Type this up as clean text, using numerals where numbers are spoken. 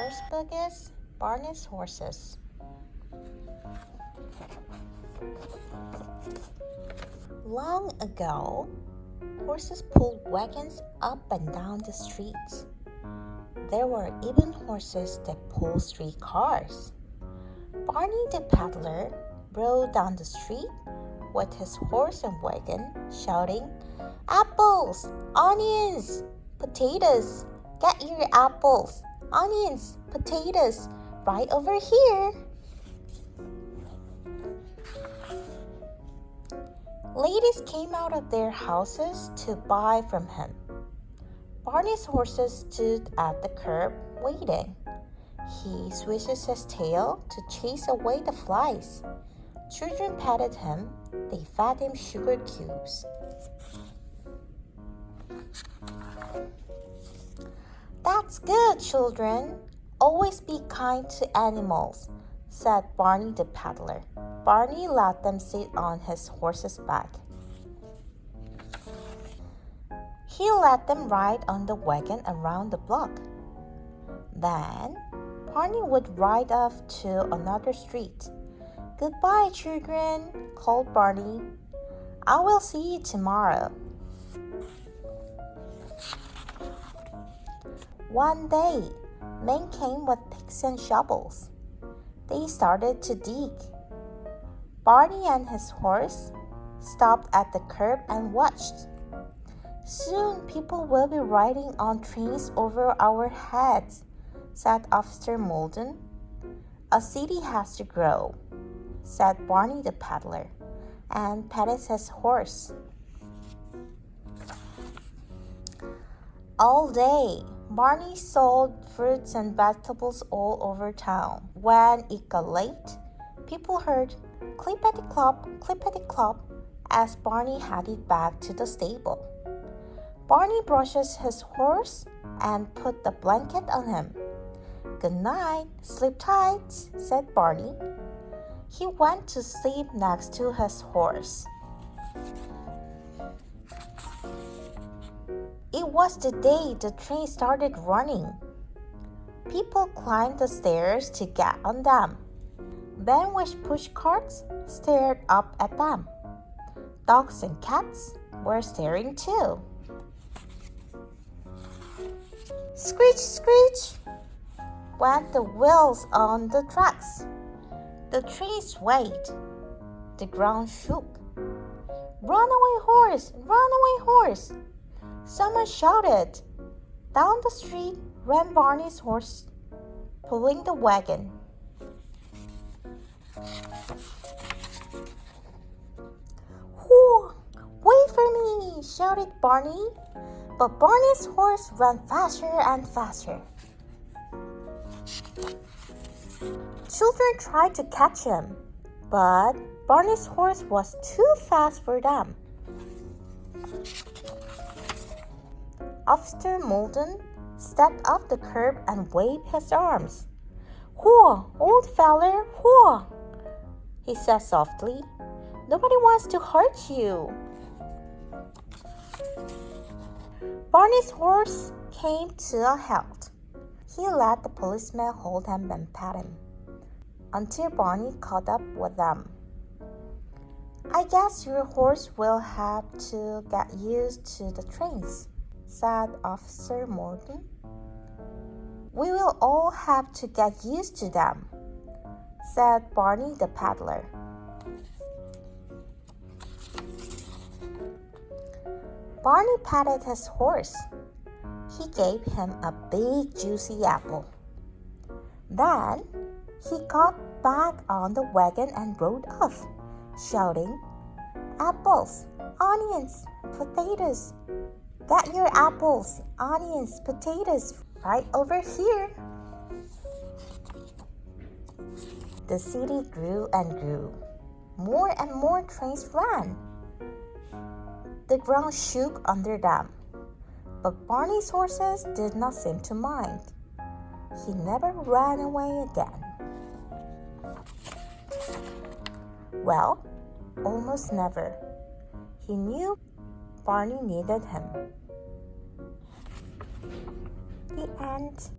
first book is Barney's Horses. Long ago, horses pulled wagons up and down the streets. There were even horses that pulled streetcars. Barney the peddler rode down the street with his horse and wagon, shouting, "Apples, onions, potatoes! Get your apples, onions, potatoes, right over here!" Ladies came out of their houses to buy from him. Barney's horses stood at the curb waiting. He swishes his tail to chase away the flies. Children petted him. They fed him sugar cubes. "That's good, children. Always be kind to animals," said Barney the peddler. Barney let them sit on his horse's back. He let them ride on the wagon around the block. Then Barney would ride off to another street. "Goodbye, children," called Barney. "I will see you tomorrow." One day, men came with picks and shovels. They started to dig. Barney and his horse stopped at the curb and watched. "Soon people will be riding on trains over our heads," said Officer Molden. "A city has to grow," said Barney the peddler, and petted his horse. All day, Barney sold fruits and vegetables all over town. When it got late, people heard clippity-clop, clippity-clop as Barney headed back to the stable. Barney brushes his horse and put the blanket on him. "Good night, sleep tight," said Barney. He went to sleep next to his horse. It was the day the train started running. People climbed the stairs to get on them. Men with push carts stared up at them. Dogs and cats were staring too. Screech, screech went the wheels on the tracks. The train swayed. The ground shook. "Run away, horse! Run away, horse!" Someone shouted. Down the street ran Barney's horse, pulling the wagon. "Whoa! Wait for me!" shouted Barney. But Barney's horse ran faster and faster. Children tried to catch him, but Barney's horse was too fast for them. Officer Molden stepped off the curb and waved his arms. "Whoa, old feller, whoa," he said softly. "Nobody wants to hurt you." Barney's horse came to a halt. He let the policeman hold him and pat him until Barney caught up with them. "I guess your horse will have to get used to the trains," said Officer Morgan. "We will all have to get used to them," said Barney the peddler. Barney patted his horse. He gave him a big juicy apple. Then he got back on the wagon and rode off, shouting, "Apples, onions, potatoes. Get your apples, onions, potatoes right over here." The city grew and grew. More and more trains ran. The ground shook under them, but Barney's horses did not seem to mind. He never ran away again. Well, almost never. He knew Barney needed him. The end.